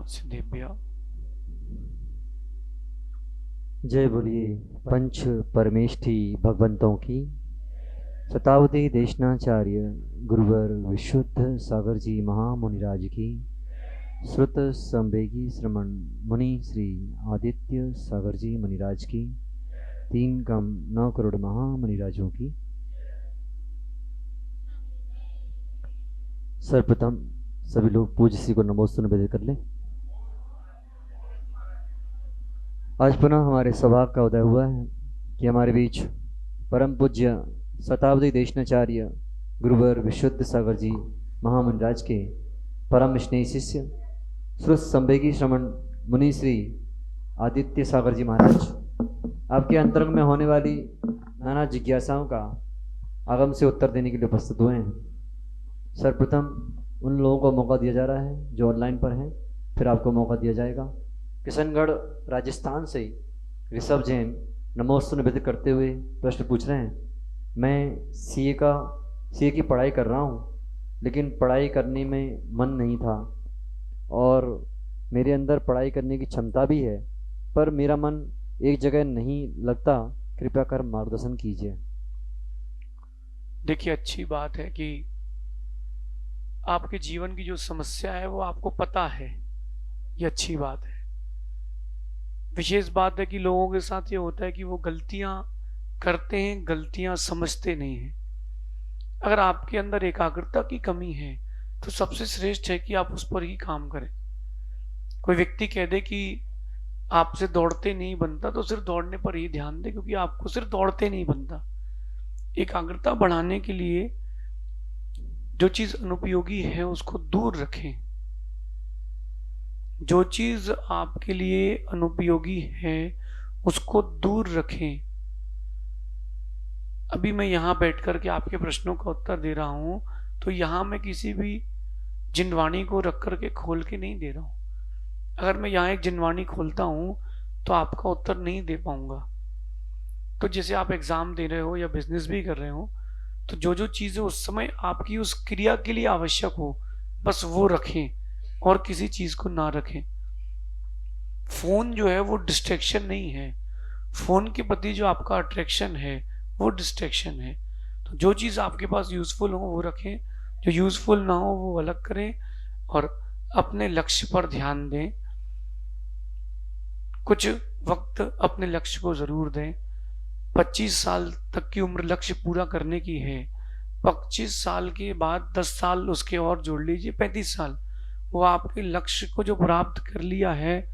सिद्धेभ्य। जय बोलिए पंच परमेष्ठी भगवंतों की। शतावधि देशनाचार्य गुरुवर विशुद्ध सागर जी महामुनिराज की। श्रुत संवेगी श्रमण मुनि श्री आदित्य सागर जी मुनिराज की। 3,9 करोड़ महामुनिराजों की। सर्वप्रथम सभी लोग पूज्य श्री को नमोस्तु निवेदित कर लें। आज पुनः हमारे सौभाग्य का उदय हुआ है कि हमारे बीच परम पूज्य शतावधि देशनाचार्य गुरुवर विशुद्ध सागर जी महामुनिराज के परम स्नेही शिष्य श्रुत संवेगी श्रमण मुनि श्री आदित्य सागर जी महाराज आपके अंतरंग में होने वाली नाना जिज्ञासाओं का आगम से उत्तर देने के लिए उपस्थित हुए हैं। सर्वप्रथम उन लोगों को मौका दिया जा रहा है जो ऑनलाइन पर हैं, फिर आपको मौका दिया जाएगा। किशनगढ़ राजस्थान से ऋषभ जैन नमोस्तु निवेदित करते हुए प्रश्न पूछ रहे हैं। मैं सीए की पढ़ाई कर रहा हूँ, लेकिन पढ़ाई करने में मन नहीं था और मेरे अंदर पढ़ाई करने की क्षमता भी है, पर मेरा मन एक जगह नहीं लगता। कृपया कर मार्गदर्शन कीजिए। देखिए, अच्छी बात है कि आपके जीवन की जो समस्या है वो आपको पता है, ये अच्छी बात है। विशेष बात है कि लोगों के साथ ये होता है कि वो गलतियां करते हैं, गलतियां समझते नहीं हैं। अगर आपके अंदर एकाग्रता की कमी है तो सबसे श्रेष्ठ है कि आप उस पर ही काम करें। कोई व्यक्ति कह दे कि आपसे दौड़ते नहीं बनता, तो सिर्फ दौड़ने पर ही ध्यान दे, क्योंकि आपको सिर्फ दौड़ते नहीं बनता। एकाग्रता बढ़ाने के लिए जो चीज अनुपयोगी है उसको दूर रखें। जो चीज आपके लिए अनुपयोगी है उसको दूर रखें। अभी मैं यहां बैठ करके आपके प्रश्नों का उत्तर दे रहा हूं, तो यहां मैं किसी भी जिनवाणी को रख करके खोल के नहीं दे रहा हूं। अगर मैं यहां एक जिनवाणी खोलता हूं तो आपका उत्तर नहीं दे पाऊंगा। तो जैसे आप एग्जाम दे रहे हो या बिजनेस भी कर रहे हो, तो जो जो चीजें उस समय आपकी उस क्रिया के लिए आवश्यक हो बस वो रखें और किसी चीज को ना रखें। फोन जो है वो डिस्ट्रैक्शन नहीं है, फोन के प्रति जो आपका अट्रैक्शन है वो डिस्ट्रैक्शन है। तो जो चीज आपके पास यूजफुल हो वो रखें, जो यूजफुल ना हो वो अलग करें और अपने लक्ष्य पर ध्यान दें। कुछ वक्त अपने लक्ष्य को जरूर दें। 25 साल तक की उम्र लक्ष्य पूरा करने की है। 25 साल के बाद 10 साल उसके और जोड़ लीजिए, 35 साल। वो आपके लक्ष्य को जो प्राप्त कर लिया है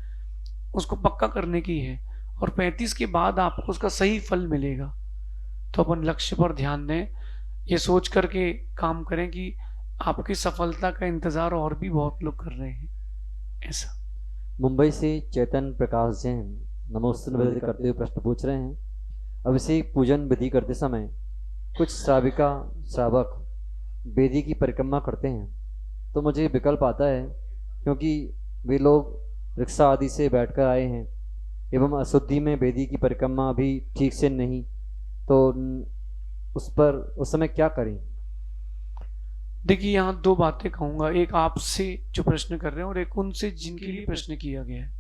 उसको पक्का करने की है, और 35 के बाद आपको उसका सही फल मिलेगा। तो अपन लक्ष्य पर ध्यान दें, ये सोच करके काम करें कि आपकी सफलता का इंतजार और भी बहुत लोग कर रहे हैं। ऐसा। मुंबई से चेतन प्रकाश जैन नमोस्तु निवेदित करते हुए प्रश्न पूछ रहे हैं। अभिषेक पूजन विधि करते समय कुछ श्रावक वेदी की परिक्रमा करते हैं, तो मुझे विकल्प आता है क्योंकि वे लोग रिक्शा आदि से बैठकर आए हैं एवं अशुद्धि में वेदी की परिक्रमा भी ठीक से नहीं, तो उस समय क्या करें? देखिए, यहाँ दो बातें कहूंगा, एक आपसे जो प्रश्न कर रहे हैं और एक उनसे जिनके लिए प्रश्न किया गया है।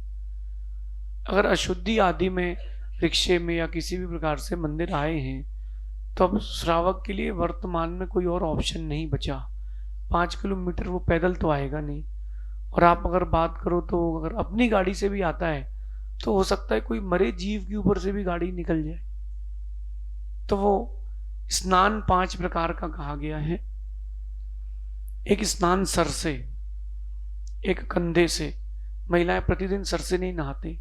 अगर अशुद्धि आदि में रिक्शे में या किसी भी प्रकार से मंदिर आए हैं तो अब श्रावक के लिए वर्तमान में कोई और ऑप्शन नहीं बचा। 5 किलोमीटर वो पैदल तो आएगा नहीं, और आप अगर बात करो तो अगर अपनी गाड़ी से भी आता है तो हो सकता है कोई मरे जीव के ऊपर से भी गाड़ी निकल जाए। तो वो स्नान 5 प्रकार का कहा गया है। एक स्नान सर से, एक कंधे से। महिलाएं प्रतिदिन सर से नहीं नहाती,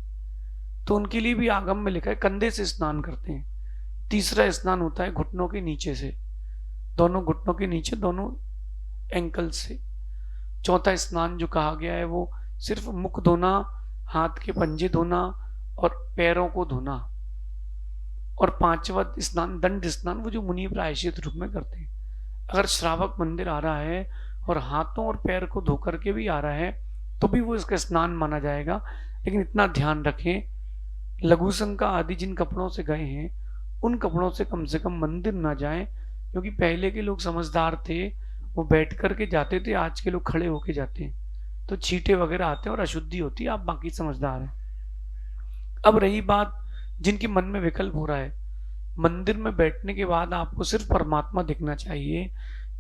तो उनके लिए भी आगम में लिखा है कंधे से स्नान करते हैं। तीसरा स्नान होता है घुटनों के नीचे से, दोनों घुटनों के नीचे, दोनों एंकल से। चौथा स्नान जो कहा गया है वो सिर्फ मुख धोना, हाथ के पंजे धोना और पैरों को धोना। और पांचवा स्नान दंड स्नान, वो जो मुनि प्रायश्चित रूप में करते हैं। अगर श्रावक मंदिर आ रहा है और हाथों और पैर को धो करके भी आ रहा है तो भी वो इसका स्नान माना जाएगा। लेकिन इतना ध्यान रखें, लघु शंका आदि जिन कपड़ों से गए हैं उन कपड़ों से कम मंदिर ना जाएं, क्योंकि पहले के लोग समझदार थे, वो बैठ करके जाते थे, आज के लोग खड़े होके जाते हैं। तो छींटे वगैरह आते हैं और अशुद्धि होती है, आप बाकी समझदार हैं। अब रही बात जिनके मन में विकल्प हो रहा है, मंदिर में बैठने के बाद आपको सिर्फ परमात्मा दिखना चाहिए,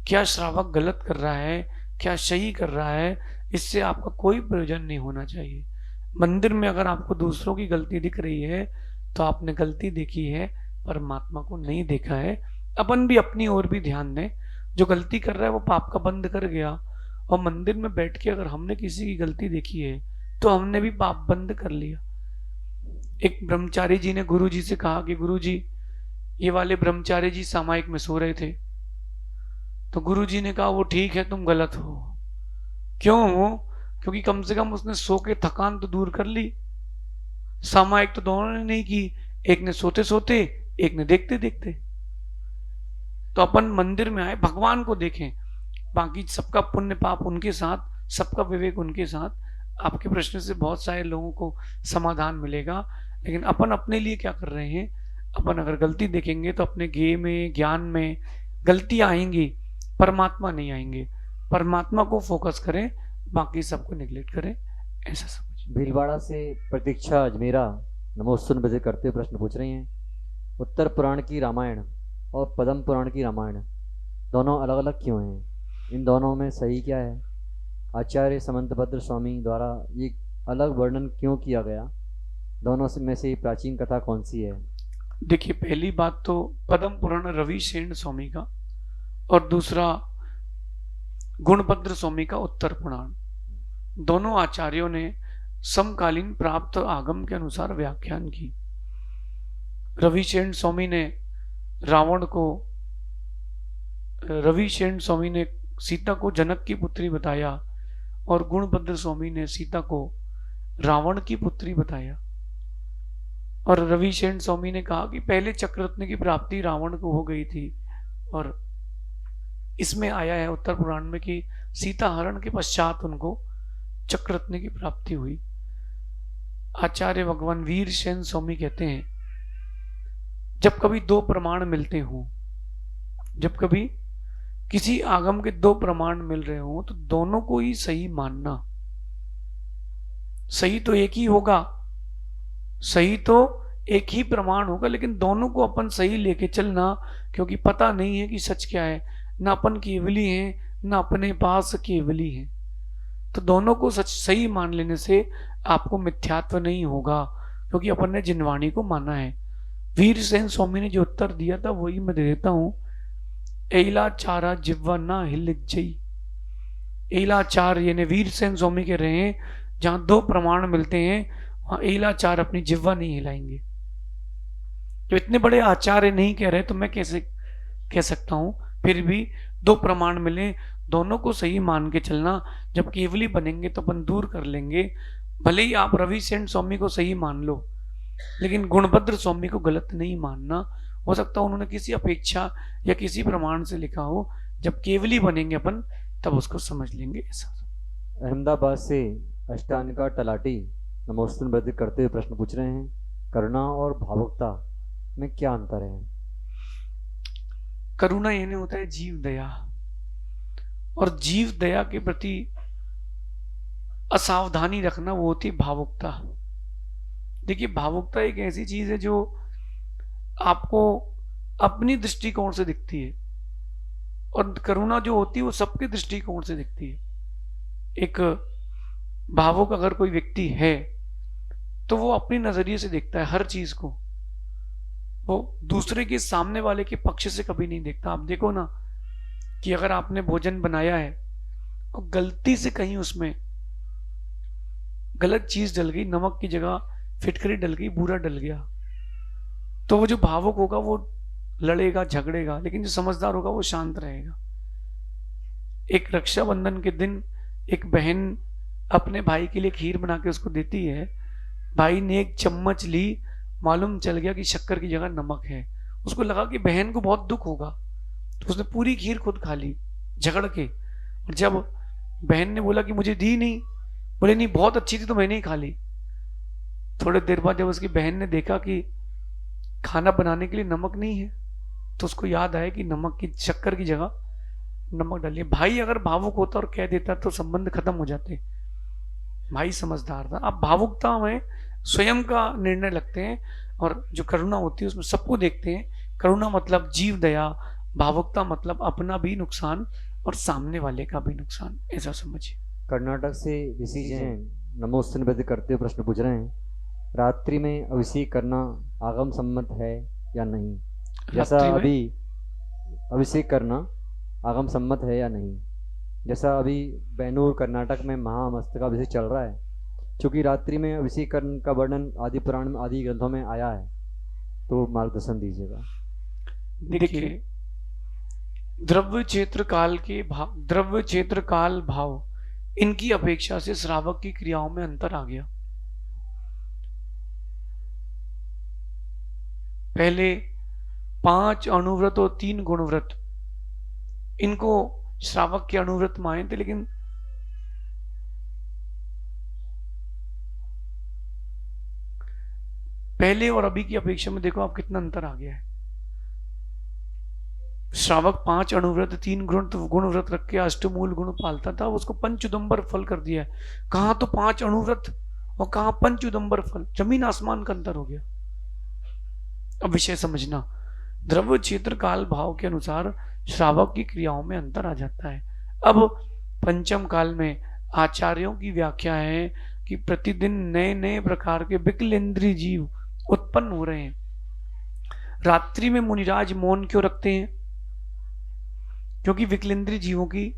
क्या श्रावक गलत कर रहा है, क्या सही कर रहा है, इससे आपका कोई प्रयोजन नहीं होना चाहिए। मंदिर में अगर आपको दूसरों की गलती दिख रही है तो आपने गलती देखी है, परमात्मा को नहीं देखा है। अपन भी अपनी ओर भी ध्यान दें, जो गलती कर रहा है वो पाप का बंद कर गया, और मंदिर में बैठ के अगर हमने किसी की गलती देखी है तो हमने भी पाप बंद कर लिया। एक ब्रह्मचारी जी ने गुरु जी से कहा कि गुरु जी, ये वाले ब्रह्मचारी जी सामायिक में सो रहे थे। तो गुरु जी ने कहा वो ठीक है, तुम गलत हो। क्यों? क्योंकि कम से कम उसने सो के थकान तो दूर कर ली। सामायिक तो दोनों ने नहीं की, एक ने सोते सोते, एक ने देखते देखते। तो अपन मंदिर में आए, भगवान को देखें, बाकी सबका पुण्य पाप उनके साथ, सबका विवेक उनके साथ। आपके प्रश्न से बहुत सारे लोगों को समाधान मिलेगा। लेकिन अपन अपने लिए क्या कर रहे हैं? अपन अगर गलती देखेंगे तो अपने ज्ञेय में, ज्ञान में गलतियां आएंगी, परमात्मा नहीं आएंगे। परमात्मा को फोकस करें, बाकी सबको निगलेक्ट करें, ऐसा समझ। भीलवाड़ा से प्रतीक्षा अजमेरा नमोस्तुन बजे करते हुए प्रश्न पूछ रही हैं, उत्तर पुराण की रामायण और पद्म पुराण की रामायण दोनों अलग अलग क्यों हैं? इन दोनों में सही क्या है? आचार्य समंतभद्र स्वामी द्वारा ये अलग वर्णन क्यों किया गया? दोनों में से प्राचीन कथा कौन सी है? देखिए, पहली बात तो पद्म पुराण रवि शेण स्वामी का, और दूसरा गुणभद्र स्वामी का उत्तर पुराण। दोनों आचार्यों ने समकालीन प्राप्त आगम के अनुसार व्याख्यान की। रविशेण स्वामी ने रावण को, रविशेण स्वामी ने सीता को जनक की पुत्री बताया, और गुणभद्र स्वामी ने सीता को रावण की पुत्री बताया। और रविशेण स्वामी ने कहा कि पहले चक्ररत्न की प्राप्ति रावण को हो गई थी, और इसमें आया है उत्तर पुराण में कि सीता हरण के पश्चात उनको चक्ररत्न की प्राप्ति हुई। आचार्य भगवान वीरसेन स्वामी कहते हैं, जब कभी दो प्रमाण मिलते हों, जब कभी किसी आगम के दो प्रमाण मिल रहे हों, तो दोनों को ही सही मानना। सही तो एक ही होगा, सही तो एक ही प्रमाण होगा, लेकिन दोनों को अपन सही लेके चलना, क्योंकि पता नहीं है कि सच क्या है। ना अपन केवली हैं, ना अपने पास केवली हैं। तो दोनों को सच सही मान लेने से आपको मिथ्यात्व नहीं होगा, क्योंकि अपन ने जिनवाणी को माना है। वीरसेन स्वामी ने जो उत्तर दिया था वही मैं दे देता हूं। एलाचारा जिह्वा ना हिलज्जई। एलाचार यानी वीरसेन स्वामी कह रहे हैं, जहां दो प्रमाण मिलते हैं वहां एलाचार अपनी जिह्वा नहीं हिलाएंगे। तो इतने बड़े आचार्य नहीं कह रहे तो मैं कैसे कह सकता हूं? फिर भी दो प्रमाण मिले, दोनों को सही मान के चलना। जब केवली बनेंगे तो अपन दूर कर लेंगे। भले ही आप रविशेण स्वामी को सही मान लो, लेकिन गुणभद्र स्वामी को गलत नहीं मानना। हो सकता है उन्होंने किसी अपेक्षा या किसी प्रमाण से लिखा हो। जब केवली बनेंगे अपन तब उसको समझ लेंगे। ऐसा। अहमदाबाद से अष्टानिका तलाटी नमोस्तुन बजे करते हुए प्रश्न पूछ रहे हैं, करुणा और भावुकता में क्या अंतर है? करुणा यानी होता है जीव दया, और जीव दया के प्रति असावधानी रखना वो होती है भावुकता। देखिए, भावुकता एक ऐसी चीज है जो आपको अपनी दृष्टिकोण से दिखती है, और करुणा जो होती है वो सबके दृष्टिकोण से दिखती है। एक भावुक अगर कोई व्यक्ति है तो वो अपनी नजरिए से देखता है हर चीज को, वो दूसरे के, सामने वाले के पक्ष से कभी नहीं देखता। आप देखो ना कि अगर आपने भोजन बनाया है और गलती से कहीं उसमें गलत चीज डल गई, नमक की जगह फिटकरी डल गई, बूरा डल गया, तो वो जो भावुक होगा वो लड़ेगा, झगड़ेगा, लेकिन जो समझदार होगा वो शांत रहेगा। एक रक्षाबंधन के दिन एक बहन अपने भाई के लिए खीर बना के उसको देती है। भाई ने एक चम्मच ली, मालूम चल गया कि शक्कर की जगह नमक है। उसको लगा कि बहन को बहुत दुख होगा, तो उसने पूरी खीर खुद खा ली झगड़ के। और जब बहन ने बोला कि मुझे दी नहीं, बोले नहीं बहुत अच्छी थी तो मैंने ही खा ली। थोड़ी देर बाद जब उसकी बहन ने देखा कि खाना बनाने के लिए नमक नहीं है, तो उसको याद आया कि नमक की, शक्कर की जगह नमक डालिए। भाई अगर भावुक होता और कह देता तो संबंध खत्म हो जाते, भाई समझदार था। आप भावुकता में स्वयं का निर्णय लगते हैं, और जो करुणा होती है उसमें सबको देखते हैं। करुणा मतलब जीव दया, भावुकता मतलब अपना भी नुकसान और सामने वाले का भी नुकसान, ऐसा समझिए। कर्नाटक से ऋषि जैन नमोस्तु निवेदन करते हुए प्रश्न पूछ रहे हैं, रात्रि में अभिषेक करना आगम सम्मत है या नहीं? जैसा रात्रि में अभी अभिषेक करना आगम सम्मत है या नहीं? जैसा अभी बैनूर कर्नाटक में महामस्तकाभिषेक चल रहा है, क्योंकि रात्रि में अभिषेक करने का वर्णन आदि पुराण में आदि ग्रंथों में आया है, तो मार्गदर्शन दीजिएगा। देखिए, द्रव्य क्षेत्र काल भाव इनकी अपेक्षा से श्रावक की क्रियाओं में अंतर आ गया। पहले 5 अणुव्रत और 3 गुणव्रत, इनको श्रावक के अणुव्रत माने थे, लेकिन पहले और अभी की अपेक्षा में देखो आप कितना अंतर आ गया है। श्रावक 5 अणुव्रत 3 गुणव्रत रख के अष्टमूल गुण पालता था, उसको पंचुदंबर फल कर दिया है। कहां तो 5 अणुव्रत और कहां पंचुदंबर फल, जमीन आसमान का अंतर हो गया। अब विषय समझना, द्रव्य क्षेत्र काल भाव के अनुसार श्रावक की क्रियाओं में अंतर आ जाता है। अब पंचम काल में आचार्यों की व्याख्या है कि प्रतिदिन नए नए प्रकार के विकलेंद्रीय जीव उत्पन्न हो रहे हैं। रात्रि में मुनिराज मौन क्यों रखते हैं? क्योंकि विकलेंद्रीय जीवों की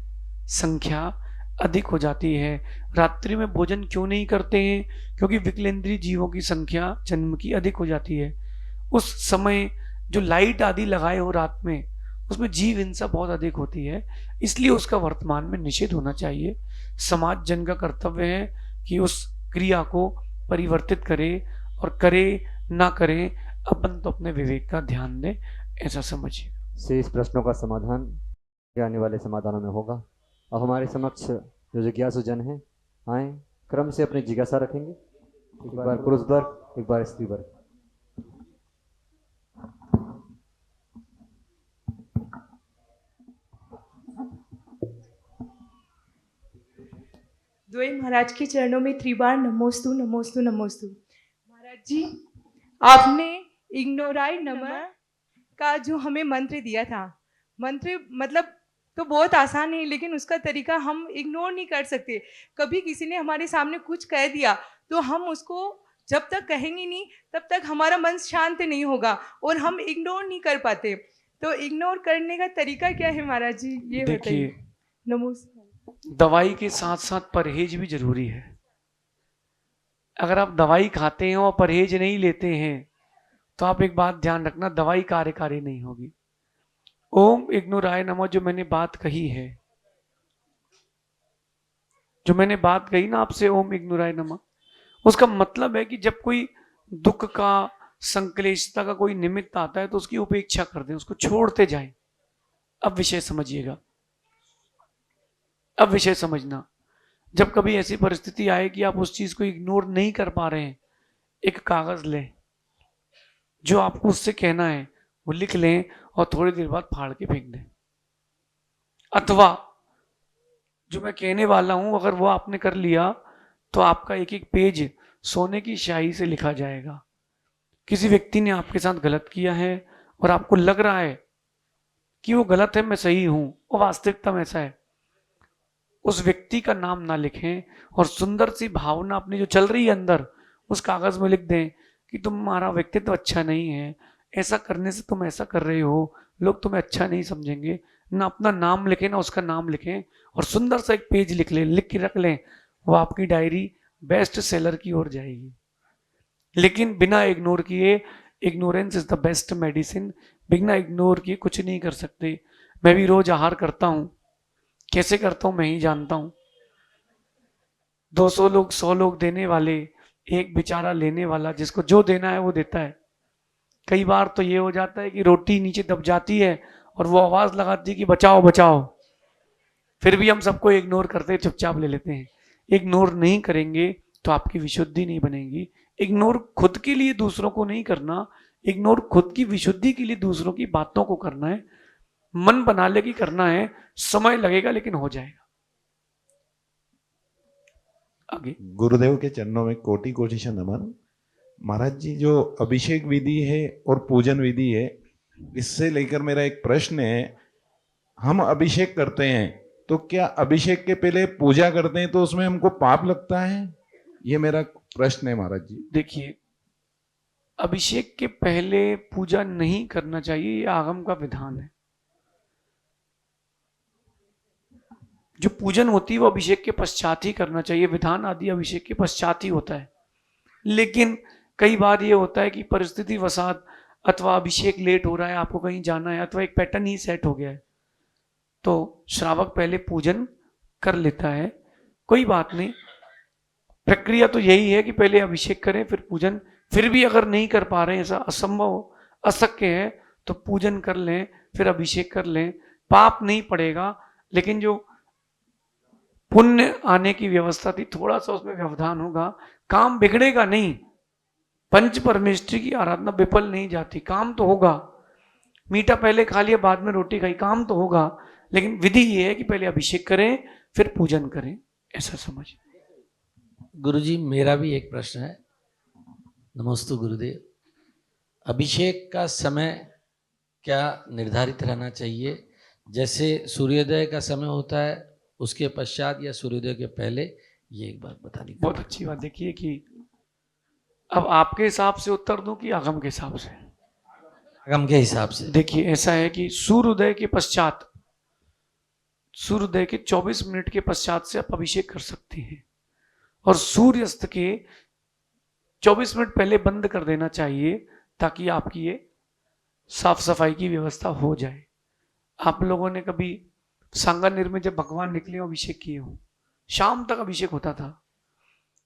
संख्या अधिक हो जाती है। रात्रि में भोजन क्यों नहीं करते हैं? क्योंकि विकलेंद्रीय जीवों की संख्या जन्म की अधिक हो जाती है। उस समय जो लाइट आदि लगाए हो रात में, उसमें जीव हिंसा बहुत अधिक होती है, इसलिए उसका वर्तमान में निषेध होना चाहिए। समाज जन का कर्तव्य है कि उस क्रिया को परिवर्तित करे, और करे ना करे अपन तो अपने विवेक का ध्यान दें, ऐसा समझिए। शेष प्रश्नों का समाधान आने वाले समाधानों में होगा। अब हमारे समक्ष जो जिज्ञासु जन हैं आए, क्रम से अपनी जिज्ञासा रखेंगे। एक बार पुरुष वर्ग, एक बार स्त्री वर्ग। द्वय महाराज के चरणों में त्रिबार नमोस्तु नमोस्तु नमोस्तु। महाराज जी, आपने इग्नोराई नमः का जो हमें मंत्र दिया था, मंत्र मतलब तो बहुत आसान है, लेकिन उसका तरीका हम इग्नोर नहीं कर सकते। कभी किसी ने हमारे सामने कुछ कह दिया तो हम उसको जब तक कहेंगे नहीं तब तक हमारा मन शांत नहीं होगा, और हम इग्नोर नहीं कर पाते। तो इग्नोर करने का तरीका क्या है महाराज जी, ये बताइए। नमोस्तु। दवाई के साथ साथ परहेज भी जरूरी है। अगर आप दवाई खाते हैं और परहेज नहीं लेते हैं तो आप एक बात ध्यान रखना, दवाई कार्यकारी नहीं होगी। ओम इग्नोराय नमः जो मैंने बात कही है, जो मैंने बात कही ना आपसे, ओम इग्नोराय नमः, उसका मतलब है कि जब कोई दुख का, संक्लेशता का कोई निमित्त आता है तो उसकी उपेक्षा कर दें, उसको छोड़ते जाएं। अब विषय समझिएगा, अब विषय समझना। जब कभी ऐसी परिस्थिति आए कि आप उस चीज को इग्नोर नहीं कर पा रहे हैं, एक कागज लें, जो आपको उससे कहना है वो लिख लें और थोड़ी देर बाद फाड़ के फेंक दें। अथवा जो मैं कहने वाला हूं अगर वो आपने कर लिया तो आपका एक एक पेज सोने की स्याही से लिखा जाएगा। किसी व्यक्ति ने आपके साथ गलत किया है और आपको लग रहा है कि वो गलत है, मैं सही हूं, और वास्तविकता में ऐसा है, उस व्यक्ति का नाम ना लिखें और सुंदर सी भावना अपनी जो चल रही है अंदर उस कागज में लिख दें कि तुम्हारा व्यक्तित्व अच्छा नहीं है, ऐसा करने से तुम ऐसा कर रहे हो, लोग तुम्हें अच्छा नहीं समझेंगे। ना अपना नाम लिखें ना उसका नाम लिखें, और सुंदर सा एक पेज लिख लें, लिख के रख लें, वो आपकी डायरी बेस्ट सेलर की ओर जाएगी। लेकिन बिना इग्नोर किए, ignorance is the best medicine, बिना इग्नोर किए कुछ नहीं कर सकते। मैं भी रोज आहार करता हूं, कैसे करता हूं मैं ही जानता हूं। 200 लोग 100 लोग देने वाले, एक बेचारा लेने वाला, जिसको जो देना है वो देता है। कई बार तो ये हो जाता है कि रोटी नीचे दब जाती है और वो आवाज लगाती है कि बचाओ बचाओ, फिर भी हम सबको इग्नोर करते, चुपचाप ले लेते हैं। इग्नोर नहीं करेंगे तो आपकी विशुद्धि नहीं बनेगी। इग्नोर खुद के लिए दूसरों को नहीं करना, इग्नोर खुद की विशुद्धि के लिए दूसरों की बातों को करना है। मन बना ले कि करना है, समय लगेगा लेकिन हो जाएगा। आगे। गुरुदेव के चरणों में कोटि कोटि से नमन। महाराज जी, जो अभिषेक विधि है और पूजन विधि है, इससे लेकर मेरा एक प्रश्न है। हम अभिषेक करते हैं तो क्या अभिषेक के पहले पूजा करते हैं तो उसमें हमको पाप लगता है? ये मेरा प्रश्न है महाराज जी। देखिए, अभिषेक के पहले पूजा नहीं करना चाहिए, ये आगम का विधान है। जो पूजन होती है वो अभिषेक के पश्चात ही करना चाहिए, विधान आदि अभिषेक के पश्चात ही होता है। लेकिन कई बार ये होता है कि परिस्थिति वसात अथवा अभिषेक लेट हो रहा है, आपको कहीं जाना है, अथवा एक पैटर्न ही सेट हो गया है, तो श्रावक पहले पूजन कर लेता है, कोई बात नहीं। प्रक्रिया तो यही है कि पहले अभिषेक करें फिर पूजन। फिर भी अगर नहीं कर पा रहे हैं, ऐसा असंभव अशक्य है, तो पूजन कर लें फिर अभिषेक कर लें, पाप नहीं पड़ेगा। लेकिन जो पुण्य आने की व्यवस्था थी, थोड़ा सा उसमें व्यवधान होगा, काम बिगड़ेगा नहीं। पंच परमेष्ठी की आराधना विफल नहीं जाती, काम तो होगा। मीठा पहले खा लिया बाद में रोटी खाई, काम तो होगा, लेकिन विधि ये है कि पहले अभिषेक करें फिर पूजन करें, ऐसा समझ। गुरुजी, मेरा भी एक प्रश्न है। नमोस्तु गुरुदेव। अभिषेक का समय क्या निर्धारित रहना चाहिए? जैसे सूर्योदय का समय होता है उसके पश्चात या सूर्योदय के पहले? ये एक बात बता दीजिए। बहुत अच्छी बात। देखिए कि अब आपके हिसाब से उत्तर दूं कि आगम के हिसाब से? आगम के हिसाब से। देखिए, ऐसा है कि सूर्योदय के पश्चात, सूर्योदय के 24 मिनट के पश्चात से आप अभिषेक कर सकते हैं, और सूर्यास्त के 24 मिनट पहले बंद कर देना चाहिए, ताकि आपकी ये साफ सफाई की व्यवस्था हो जाए। आप लोगों ने कभी सांगानेर में जब भगवान निकले अभिषेक किए हो, शाम तक अभिषेक होता था।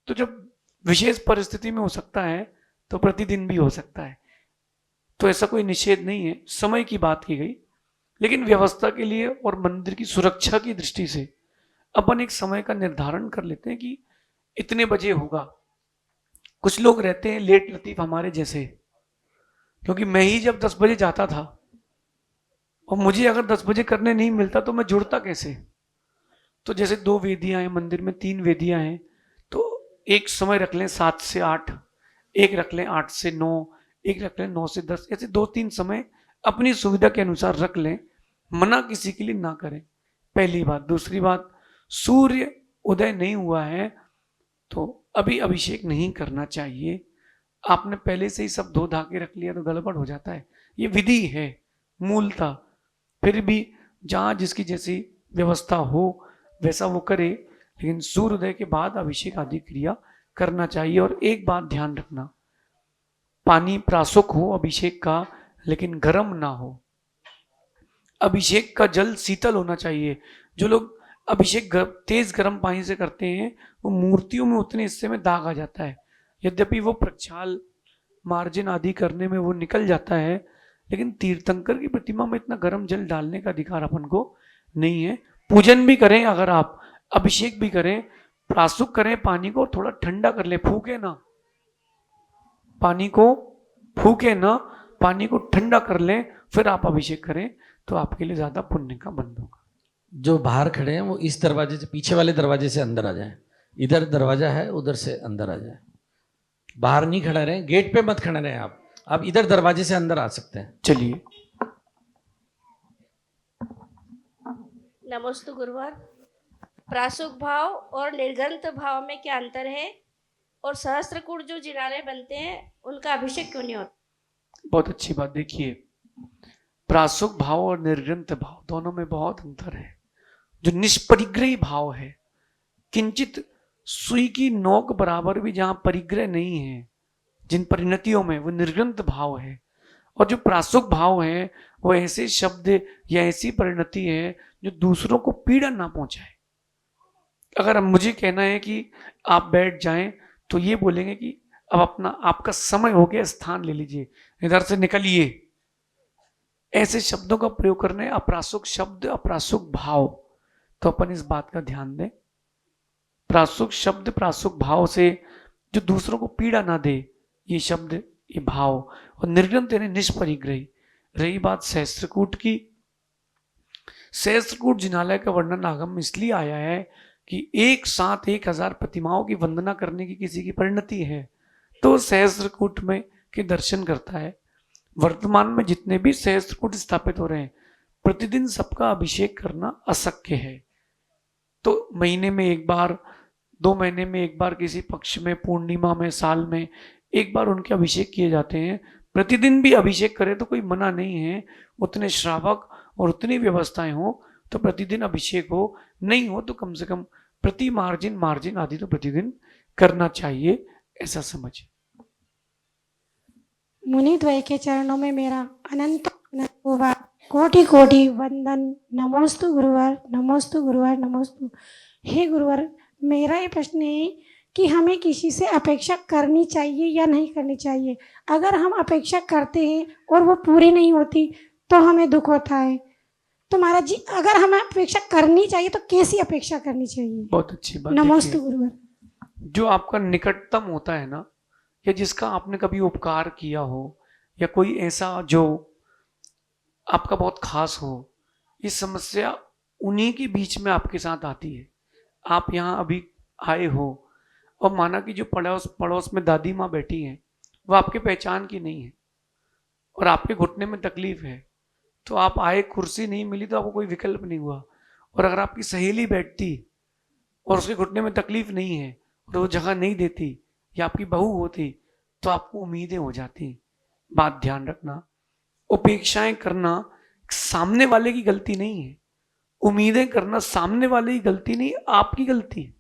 तो जब विशेष परिस्थिति में हो सकता है तो प्रतिदिन भी हो सकता है, तो ऐसा कोई निषेध नहीं है, समय की बात की गई। लेकिन व्यवस्था के लिए और मंदिर की सुरक्षा की दृष्टि से अपन एक समय का निर्धारण कर लेते हैं कि इतने बजे होगा। कुछ लोग रहते हैं लेट लतीफ हमारे जैसे, क्योंकि मैं ही जब 10 बजे जाता था और मुझे अगर 10 बजे करने नहीं मिलता तो मैं जुड़ता कैसे? तो जैसे 2 वेदियां हैं मंदिर में, 3 वेदियां हैं, तो एक समय रख लें 7 से 8, एक रख लें 8 से 9, एक रख लें 9 से 10, ऐसे 2-3 समय अपनी सुविधा के अनुसार रख लें, मना किसी के लिए ना करें, पहली बात। दूसरी बात, सूर्य उदय नहीं हुआ है तो अभी अभिषेक नहीं करना चाहिए। आपने पहले से ही सब धो धा के रख लिया तो गड़बड़ हो जाता है। ये विधि है मूलतः, फिर भी जहाँ जिसकी जैसी व्यवस्था हो वैसा वो करे, लेकिन सूर्योदय के बाद अभिषेक आदि क्रिया करना चाहिए। और एक बात ध्यान रखना, पानी प्रासुक हो अभिषेक का, लेकिन गर्म ना हो। अभिषेक का जल शीतल होना चाहिए। जो लोग अभिषेक तेज गर्म पानी से करते हैं वो मूर्तियों में उतने हिस्से में दाग आ जाता है। यद्यपि वो प्रक्षाल मार्जिन आदि करने में वो निकल जाता है, लेकिन तीर्थंकर की प्रतिमा में इतना गर्म जल डालने का अधिकार अपन को नहीं है। पूजन भी करें, अगर आप अभिषेक भी करें, प्रासुक करें पानी को, थोड़ा ठंडा कर ले, फूके ना पानी को, फूके ना पानी को, ठंडा कर लें फिर आप अभिषेक करें, तो आपके लिए ज्यादा पुण्य का बंध होगा। जो बाहर खड़े हैं वो इस दरवाजे से, पीछे वाले दरवाजे से अंदर आ जाएं। इधर दरवाजा है, उधर से अंदर आ जाएं। बाहर नहीं खड़ा रहे, गेट पे मत खड़े रहे आप इधर दरवाजे से अंदर आ सकते हैं। चलिए। नमोस्तु गुरुवार। प्रासुक भाव और निर्गंत भाव में क्या अंतर है, और सहस्त्रकूट जो जिनालय बनते हैं उनका अभिषेक क्यों नहीं होता? बहुत अच्छी बात। देखिए, प्रासुक भाव और निर्गंत भाव दोनों में बहुत अंतर है। जो निष्परिग्रही भाव है, किंचित सुई की नोक बराबर भी जहां परिग्रह नहीं है जिन परिणतियों में, वो निर्गंत भाव है। और जो प्रासुक भाव है वो ऐसे शब्द या ऐसी परिणति है जो दूसरों को पीड़ा ना पहुंचाए। अगर अब मुझे कहना है कि आप बैठ जाएं तो ये बोलेंगे कि अब आपका समय हो गया, स्थान ले लीजिए, इधर से निकलिए। ऐसे शब्दों का प्रयोग करने, अप्रासुक शब्द, अप्रासुक भाव, तो अपन इस बात का ध्यान दें। प्रासुक शब्द प्रासुक भाव से जो दूसरों को पीड़ा ना दे, ये शब्द, ये भाव। और निर्गंत यानी निष्परिग्रही। रही बात सहस्त्रकूट की, सहस्त्रकूट जिनालय का वर्णन आगम में इसलिए आया है कि एक साथ 1000 प्रतिमाओं की वंदना करने की किसी की परिणति है तो सहस्त्रकूट में के दर्शन करता है। वर्तमान में जितने भी सहस्त्रकूट स्थापित हो रहे हैं, प्रतिदिन सबका अभिषेक करना अशक्य है। तो महीने में एक बार, 2 महीने में एक बार, किसी पक्ष में, पूर्णिमा में, साल में एक बार उनके अभिषेक किए जाते हैं। प्रतिदिन भी अभिषेक करे तो कोई मना नहीं है, उतने श्रावक और उतनी व्यवस्थाएं हो तो प्रतिदिन अभिषेक हो, नहीं हो तो कम से कम प्रति मार्जिन आदि तो प्रतिदिन करना चाहिए, ऐसा समझिए। मुनि द्वय के चरणों में मेरा अनंत अनंत कोटि कोटि वंदन। नमोस्तु गुरुवर, नमोस्तु गुरुवर, नमोस्तु। हे गुरुवर, मेरा ये प्रश्न है कि हमें किसी से अपेक्षा करनी चाहिए या नहीं करनी चाहिए। अगर हम अपेक्षा करते हैं और वो पूरी नहीं होती तो हमें दुख होता है। तो महाराज जी, अगर हमें अपेक्षा करनी चाहिए तो कैसी अपेक्षा करनी चाहिए? बहुत अच्छी बात। नमोस्तु देखिए, गुरुवर। जो आपका निकटतम होता है ना, या जिसका आपने कभी उपकार किया हो, या कोई ऐसा जो आपका बहुत खास हो, ये समस्या उन्हीं के बीच में आपके साथ आती है। आप यहाँ अभी आए हो और माना कि जो पड़ोस में दादी माँ बैठी हैं, वो आपके पहचान की नहीं है और आपके घुटने में तकलीफ है, तो आप आए, कुर्सी नहीं मिली तो आपको कोई विकल्प नहीं हुआ। और अगर आपकी सहेली बैठती और उसके घुटने में तकलीफ नहीं है और वो जगह नहीं देती, या आपकी बहू होती, तो आपको उम्मीदें हो जाती। बात ध्यान रखना, उपेक्षाएं करना सामने वाले की गलती नहीं है, उम्मीदें करना सामने वाले की गलती नहीं, आपकी गलती है।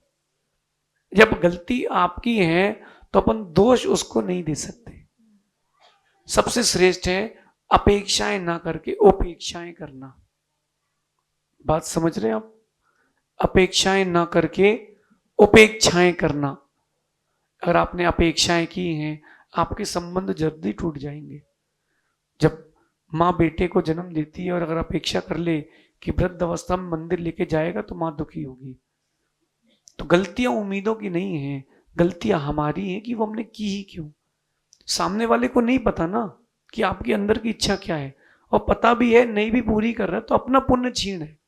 जब गलती आपकी है तो अपन दोष उसको नहीं दे सकते। सबसे श्रेष्ठ है अपेक्षाएं ना करके उपेक्षाएं करना। बात समझ रहे हैं आप? अपेक्षाएं ना करके उपेक्षाएं करना। अगर आपने अपेक्षाएं की हैं, आपके संबंध जल्दी टूट जाएंगे। जब माँ बेटे को जन्म देती है और अगर अपेक्षा कर ले कि वृद्ध अवस्था में मंदिर लेके जाएगा तो माँ दुखी होगी। तो गलतियां उम्मीदों की नहीं है, गलतियां हमारी हैं कि वो हमने की ही क्यों। सामने वाले को नहीं पता ना कि आपके अंदर की इच्छा क्या है, और पता भी है नहीं भी पूरी कर रहा है तो अपना पुण्य छीन है।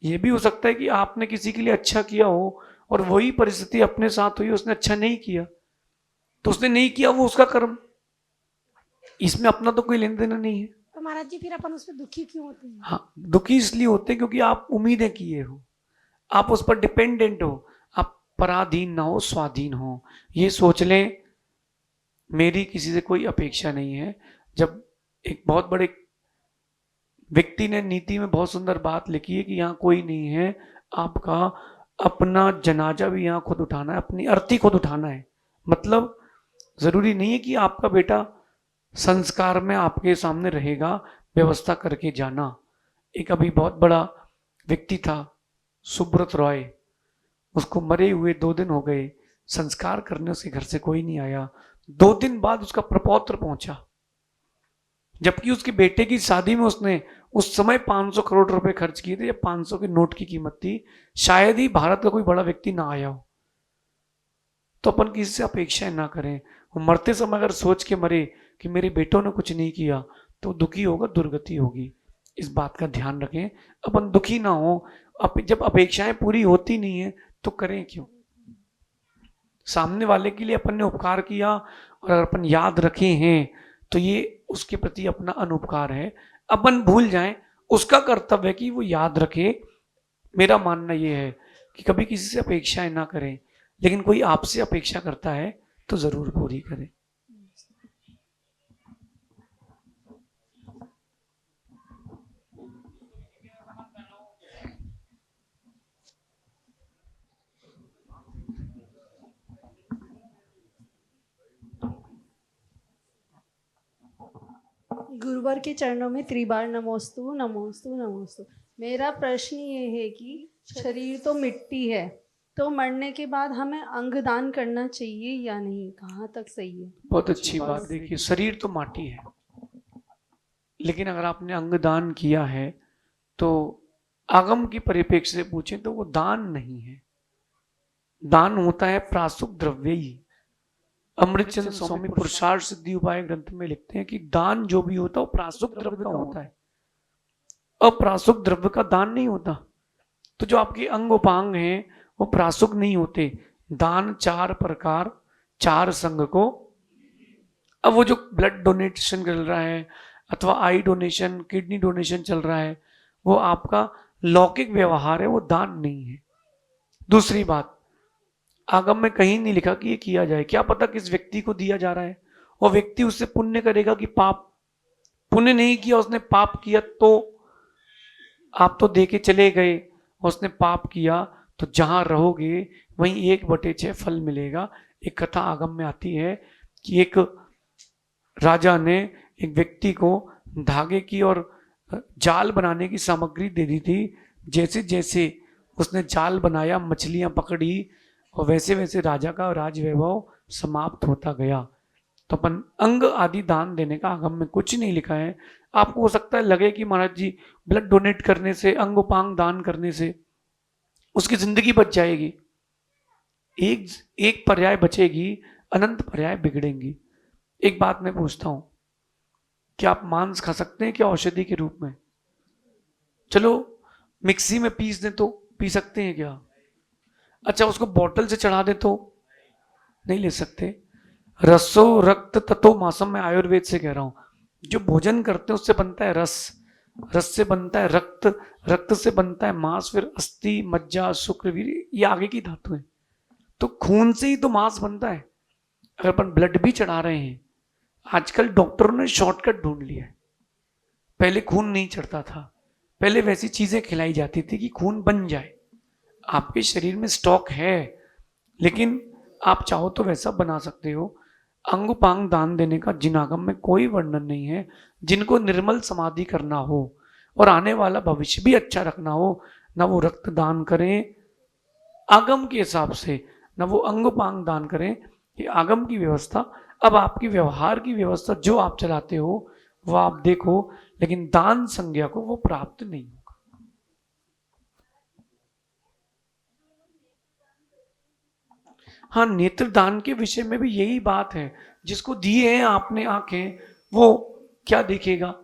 ये भी हो सकता है कि आपने किसी के लिए अच्छा किया हो और वही परिस्थिति अपने साथ हुई, उसने अच्छा नहीं किया, तो उसने नहीं किया, वो उसका कर्म, इसमें अपना तो कोई लेना देना नहीं है। तो महाराज जी, फिर अपन उस पर दुखी क्यों होते हैं? हाँ, दुखी इसलिए होते हैं क्योंकि आप उम्मीदें किए हो, आप उस पर डिपेंडेंट हो, आप पराधीन ना हो, स्वाधीन हो। ये सोच लें मेरी किसी से कोई अपेक्षा नहीं है। जब एक बहुत बड़े व्यक्ति ने नीति में बहुत सुंदर बात लिखी है कि यहाँ कोई नहीं है, आपका अपना जनाजा भी यहाँ खुद उठाना है, अपनी अर्थी खुद उठाना है। मतलब जरूरी नहीं है कि आपका बेटा संस्कार में आपके सामने रहेगा, व्यवस्था करके जाना। एक अभी बहुत बड़ा व्यक्ति था सुब्रत रॉय, उसको मरे हुए 2 दिन हो गए, संस्कार करने उसके घर से कोई नहीं आया। 2 दिन बाद उसका प्रपौत्र पहुंचा, जबकि उसके बेटे की शादी में उसने उस समय 500 करोड़ रुपए खर्च किए थे, या 500 के नोट की कीमत थी। शायद ही भारत का कोई बड़ा व्यक्ति ना आया हो। तो अपन किसी से अपेक्षाएं ना करें। वो मरते समय अगर सोच के मरे कि मेरे बेटों ने कुछ नहीं किया तो दुखी होगा, दुर्गति होगी। इस बात का ध्यान रखें, अपन दुखी ना हो। जब अपेक्षाएं पूरी होती नहीं है तो करें क्यों? सामने वाले के लिए अपन ने उपकार किया और अगर अपन याद रखे हैं तो ये उसके प्रति अपना अनुपकार है। अपन भूल जाएं, उसका कर्तव्य है कि वो याद रखे। मेरा मानना ये है कि कभी किसी से अपेक्षाएं ना करें, लेकिन कोई आपसे अपेक्षा करता है तो जरूर पूरी करें। गुरुवर के चरणों में त्रिबार नमोस्तु नमोस्तु नमोस्तु। मेरा प्रश्न ये है कि शरीर तो मिट्टी है, तो मरने के बाद हमें अंगदान करना चाहिए या नहीं? कहाँ तक सही है? बहुत अच्छी बात। देखिए, शरीर तो माटी है, लेकिन अगर आपने अंगदान किया है तो आगम की परिप्रेक्ष्य से पूछें तो वो दान नहीं है। दान होता है प्रासुक द्रव्य ही। अमृतचंद स्वामी पुरुषार्थ सिद्धि उपाय ग्रंथ में लिखते हैं कि दान जो भी होता है वो प्रासुक द्रव्य का होता है, अप्रासुक द्रव्य का दान नहीं होता। तो जो आपके अंग उपांग हैं वो प्रासुक नहीं होते। दान 4 प्रकार 4 संग को। अब वो जो ब्लड डोनेशन चल रहा है अथवा आई डोनेशन, किडनी डोनेशन चल रहा है, वो आपका लौकिक व्यवहार है, वो दान नहीं है। दूसरी बात, आगम में कहीं नहीं लिखा कि ये किया जाए। क्या पता किस व्यक्ति को दिया जा रहा है, और व्यक्ति उससे पुण्य करेगा कि पाप। पुण्य नहीं किया, उसने पाप किया, तो आप तो दे के चले गए, उसने पाप किया तो जहां रहोगे वहीं 1/6 फल मिलेगा। एक कथा आगम में आती है कि एक राजा ने एक व्यक्ति को धागे की और जाल बनाने की सामग्री दे दी थी। जैसे जैसे उसने जाल बनाया, मछलियां पकड़ी, और वैसे वैसे राजा का राज वैभव समाप्त होता गया। तो अपन अंग आदि दान देने का आगम में कुछ नहीं लिखा है। आपको हो सकता है लगे कि महाराज जी ब्लड डोनेट करने से, अंग उपांग दान करने से उसकी जिंदगी बच जाएगी। एक पर्याय बचेगी, अनंत पर्याय बिगड़ेंगी। एक बात मैं पूछता हूं, क्या आप मांस खा सकते हैं क्या औषधि के रूप में? चलो मिक्सी में पीस दें तो पी सकते हैं क्या? अच्छा, उसको बोतल से चढ़ा दे तो नहीं ले सकते। रसो रक्त ततो मासम, में आयुर्वेद से कह रहा हूं। जो भोजन करते हैं उससे बनता है रस, रस से बनता है रक्त, रक्त से बनता है मांस, फिर अस्थि, मज्जा, शुक्र, वीर, ये आगे की धातु है। तो खून से ही तो मांस बनता है। अगर अपन ब्लड भी चढ़ा रहे हैं, आजकल डॉक्टरों ने शॉर्टकट ढूंढ लिया है। पहले खून नहीं चढ़ता था, पहले वैसी चीजें खिलाई जाती थी कि खून बन जाए। आपके शरीर में स्टॉक है, लेकिन आप चाहो तो वैसा बना सकते हो। अंग उपांग दान देने का जिनागम में कोई वर्णन नहीं है। जिनको निर्मल समाधि करना हो और आने वाला भविष्य भी अच्छा रखना हो, ना वो रक्त दान करें आगम के हिसाब से, ना वो अंग उपांग दान करें। ये आगम की व्यवस्था। अब आपकी व्यवहार की व्यवस्था जो आप चलाते हो वो आप देखो, लेकिन दान संज्ञा को वो प्राप्त नहीं होगा। हाँ, नेत्र दान के विषय में भी यही बात है। जिसको दिए हैं आपने आंखें, वो क्या देखेगा?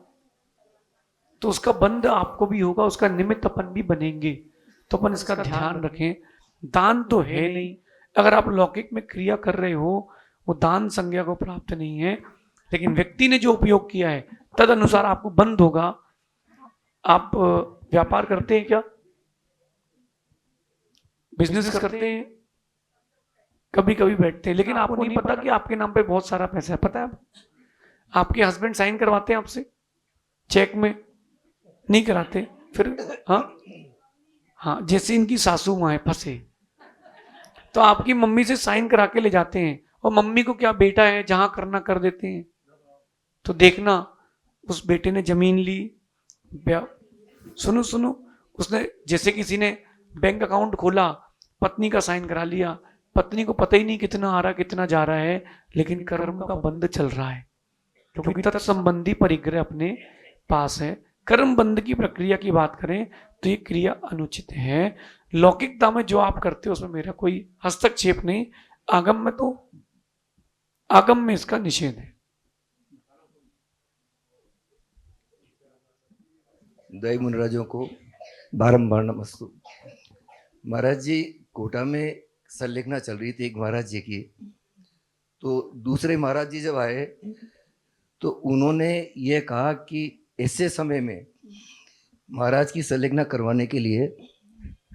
तो उसका बंध आपको भी होगा, उसका निमित्त अपन भी बनेंगे। तो अपन इसका ध्यान रखें। दान तो है नहीं। अगर आप लौकिक में क्रिया कर रहे हो, वो दान संज्ञा को प्राप्त नहीं है। लेकिन व्यक्ति ने जो उपयोग किया है तद अनुसार आपको बंध होगा। आप व्यापार करते हैं क्या? बिजनेस करते हैं? कभी कभी बैठते हैं, लेकिन आपको नहीं पता कि आपके नाम पे बहुत सारा पैसा है। पता है? आपके हस्बैंड साइन करवाते हैं आपसे चेक में? नहीं कराते। फिर हाँ, जैसे इनकी सासू माँ है फंसे, तो आपकी मम्मी से साइन करा के ले जाते हैं, और मम्मी को क्या बेटा है, जहां करना कर देते हैं। तो देखना, उस बेटे ने जमीन ली, सुनो, उसने जैसे किसी ने बैंक अकाउंट खोला, पत्नी का साइन करा लिया, पत्नी को पता ही नहीं कितना आ रहा कितना जा रहा है, लेकिन कर्म का बंध चल रहा है, क्योंकि तत्संबंधी परिग्रह अपने पास है। कर्म बंध की प्रक्रिया की बात करें तो ये क्रिया अनुचित है। लौकिकता में जो आप करते हो उसमें मेरा कोई हस्तक्षेप नहीं। आगम में इसका निषेध है। दई मुनराजों को बारंबार नमस्तु। महाराज जी, कोटा में संलेखना चल रही थी एक महाराज जी की, तो दूसरे महाराज जी जब आए तो उन्होंने ये कहा कि ऐसे समय में महाराज की संलेखना करवाने के लिए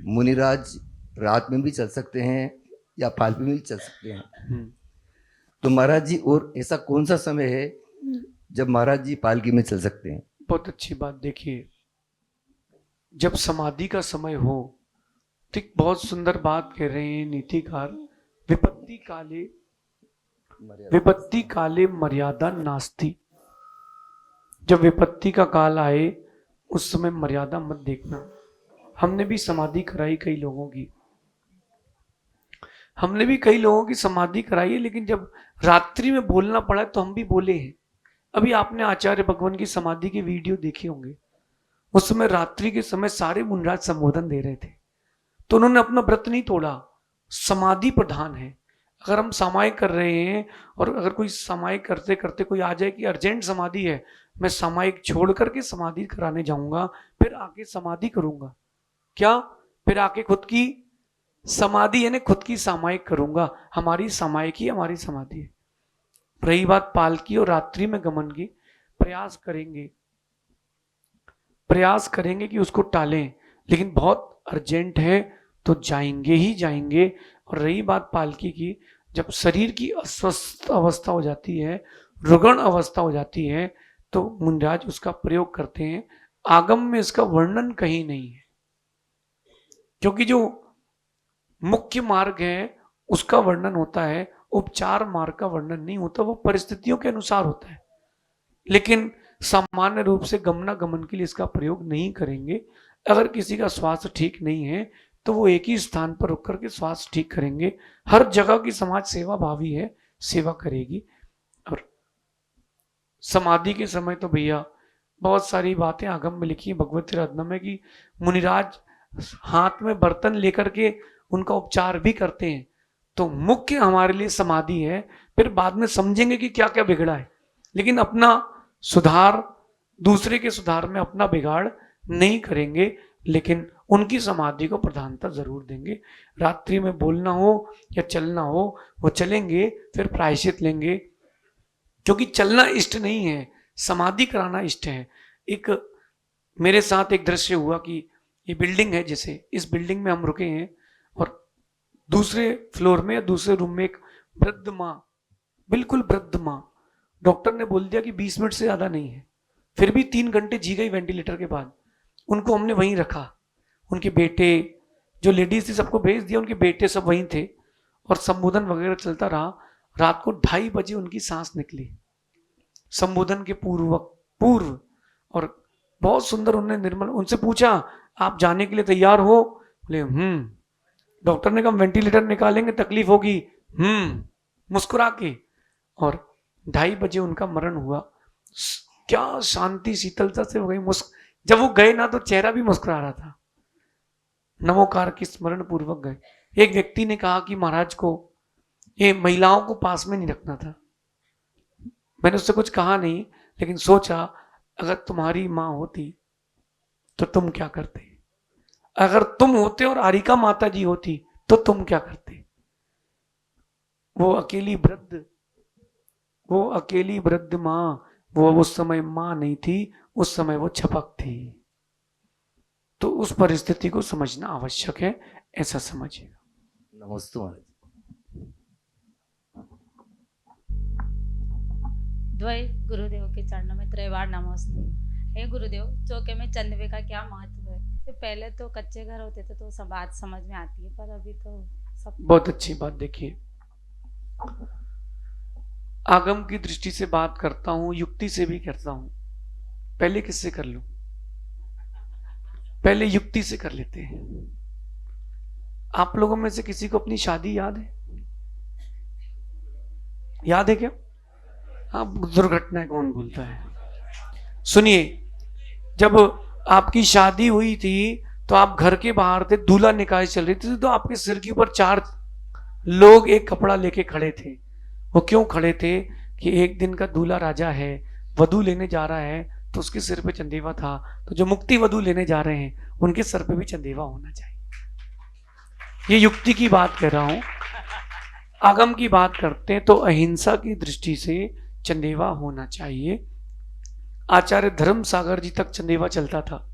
मुनिराज रात में भी चल सकते हैं या फालतू में भी चल सकते हैं। तो महाराज जी, और ऐसा कौन सा समय है जब महाराज जी पालकी में चल सकते हैं? बहुत अच्छी बात। देखिए, जब समाधि का समय हो, तो बहुत सुंदर बात कह रहे हैं नीतिकार, विपत्ति काले मर्यादा नास्ति। जब विपत्ति का काल आए उस समय मर्यादा मत देखना। हमने भी समाधि कराई कई लोगों की, समाधि कराई है, लेकिन जब रात्रि में बोलना पड़ा तो हम भी बोले हैं। अभी आपने आचार्य भगवान की समाधि के वीडियो देखे होंगे, उस समय रात्रि के समय सारे मुनिराज संबोधन दे रहे थे, तो उन्होंने अपना व्रत नहीं तोड़ा। समाधि प्रधान है। अगर हम सामायिक कर रहे हैं और अगर कोई सामायिक करते करते कोई आ जाए कि अर्जेंट समाधि है, मैं सामायिक छोड़ करके समाधि कराने जाऊंगा, फिर आके समाधि करूंगा क्या? फिर आके खुद की समाधि यानी खुद की सामायिक करूंगा। हमारी सामायिक ही हमारी समाधि है। रही बात पालकी और रात्रि में गमन की, प्रयास करेंगे कि उसको टालें, लेकिन बहुत अर्जेंट है तो जाएंगे ही जाएंगे। और रही बात पालकी की, जब शरीर की अस्वस्थ अवस्था हो जाती है, रुग्ण अवस्था हो जाती है, तो मुनिराज उसका प्रयोग करते हैं। आगम में इसका वर्णन कहीं नहीं है, क्योंकि जो मुख्य मार्ग है उसका वर्णन होता है, उपचार मार्ग का वर्णन नहीं होता, वो परिस्थितियों के अनुसार होता है। लेकिन सामान्य रूप से गमनागमन के लिए इसका प्रयोग नहीं करेंगे। अगर किसी का स्वास्थ्य ठीक नहीं है तो वो एक ही स्थान पर रुक करके स्वास्थ्य ठीक करेंगे। हर जगह की समाज सेवा भावी है, सेवा करेगी। और समाधि के समय तो भैया बहुत सारी बातें आगम में लिखी है, भगवती रत्न में, कि मुनिराज हाथ में बर्तन लेकर के उनका उपचार भी करते हैं। तो मुख्य हमारे लिए समाधि है, फिर बाद में समझेंगे कि क्या क्या बिगड़ा है, लेकिन अपना सुधार, दूसरे के सुधार में अपना बिगाड़ नहीं करेंगे, लेकिन उनकी समाधि को प्रधानता जरूर देंगे। रात्रि में बोलना हो या चलना हो, वो चलेंगे, फिर प्रायश्चित लेंगे, क्योंकि चलना इष्ट नहीं है, समाधि कराना इष्ट है। एक मेरे साथ एक दृश्य हुआ कि ये बिल्डिंग है, जैसे इस बिल्डिंग में हम रुके हैं और दूसरे फ्लोर में या दूसरे रूम में एक वृद्ध माँ, बिल्कुल वृद्ध माँ, डॉक्टर ने बोल दिया कि 20 मिनट से ज्यादा नहीं है, फिर भी 3 घंटे जी गई वेंटिलेटर के बाद। उनको हमने वहीं रखा, उनके बेटे जो लेडीज थी सबको भेज दिया, उनके बेटे सब वहीं थे और संबोधन वगैरह चलता रहा। रात को 2:30 बजे उनकी सांस निकली, संबोधन के पूर्व, और बहुत सुंदर उन्होंने निर्मल, उनसे पूछा आप जाने के लिए तैयार हो? बोले डॉक्टर ने कहा वेंटिलेटर निकालेंगे, तकलीफ होगी, मुस्कुरा के। और 2:30 बजे उनका मरण हुआ। क्या शांति शीतलता से हो गई। जब वो गए ना तो चेहरा भी मुस्कुरा रहा था, नमोकार के स्मरण पूर्वक गए। एक व्यक्ति ने कहा कि महाराज को ये महिलाओं को पास में नहीं रखना था। मैंने उससे कुछ कहा नहीं, लेकिन सोचा अगर तुम्हारी माँ होती तो तुम क्या करते, अगर तुम होते और आरिका माता जी होती तो तुम क्या करते। वो अकेली वृद्ध माँ, वो उस समय माँ नहीं थी, उस समय वो छपक थी। तो उस परिस्थिति को समझना आवश्यक है, ऐसा समझिएगा। नमस्ते महाराज। द्वय गुरुदेव के चरणों में त्रैवार नमस्ते। हे गुरुदेव, चौके में चंदवे का क्या महत्व है? तो पहले तो कच्चे घर होते थे तो सब बात समझ में आती है, पर अभी तो सब। बहुत अच्छी बात। देखिए, आगम की दृष्टि से बात करता हूं, युक्ति से भी करता हूं। पहले किससे कर लूं? पहले युक्ति से कर लेते हैं। आप लोगों में से किसी को अपनी शादी याद है? याद है क्या? हाँ, दुर्घटना कौन भूलता है। सुनिए, जब आपकी शादी हुई थी तो आप घर के बाहर थे, दूल्हा निकाय चल रही थी, तो आपके सिर के ऊपर 4 लोग एक कपड़ा लेके खड़े थे। वो क्यों खड़े थे कि एक दिन का दूल्हा राजा है, वधू लेने जा रहा है, तो उसके सिर पे चंदेवा था, तो जो मुक्ति वधू लेने जा रहे हैं उनके सर पे भी चंदेवा होना चाहिए। ये युक्ति की बात कर रहा हूं। आगम की बात करते हैं तो अहिंसा की दृष्टि से चंदेवा होना चाहिए। आचार्य धर्म सागर जी तक चंदेवा चलता था।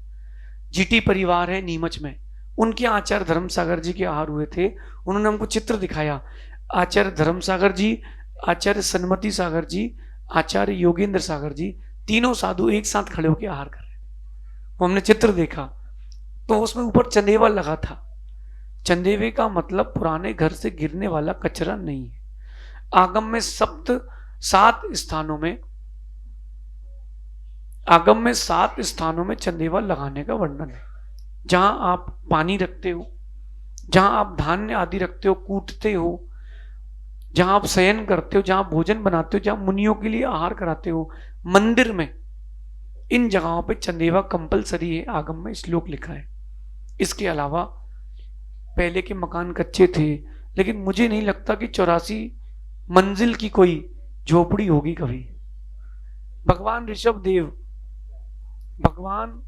जीटी परिवार है नीमच में, उनके आचार्य धर्म सागर जी के आहार हुए थे। उन्होंने हमको चित्र दिखाया। आचार्य धर्म सागर जी, आचार्य सन्मति सागर जी, आचार्य योगेंद्र सागर जी, तीनों साधु एक साथ खड़े होकर आहार कर रहे थे। वो हमने चित्र देखा तो उसमें ऊपर चंदेवा लगा था। चंदेवे का मतलब पुराने घर से गिरने वाला कचरा नहीं है। आगम में 7 स्थानों में, आगम में 7 स्थानों में चंदेवा लगाने का वर्णन है। जहां आप पानी रखते हो, जहां आप धान्य आदि रखते हो, कूटते हो, जहां आप शयन करते हो, जहां भोजन बनाते हो, जहां मुनियों के लिए आहार कराते हो, मंदिर में, इन जगहों पे चंदेवा कंपलसरी है। आगम में श्लोक लिखा है। इसके अलावा पहले के मकान कच्चे थे, लेकिन मुझे नहीं लगता कि 84 मंजिल की कोई झोपड़ी होगी कभी। भगवान ऋषभ देव, भगवान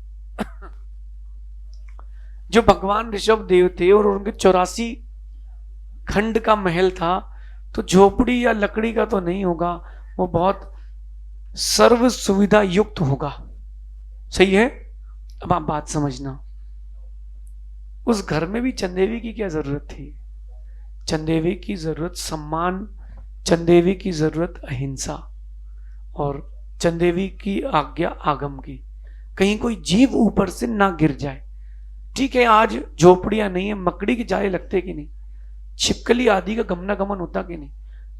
जो भगवान ऋषभ देव थे और उनके 84 खंड का महल था, तो झोपड़ी या लकड़ी का तो नहीं होगा, वो बहुत सर्व सुविधा युक्त होगा। सही है? अब आप बात समझना, उस घर में भी चंदेवी की क्या जरूरत थी? चंदेवी की जरूरत सम्मान, चंदेवी की जरूरत अहिंसा, और चंदेवी की आज्ञा आगम की। कहीं कोई जीव ऊपर से ना गिर जाए। ठीक है, आज झोपड़ियां नहीं है, मकड़ी के जाले लगते कि नहीं, छिपकली आदि का गमनागमन होता कि नहीं,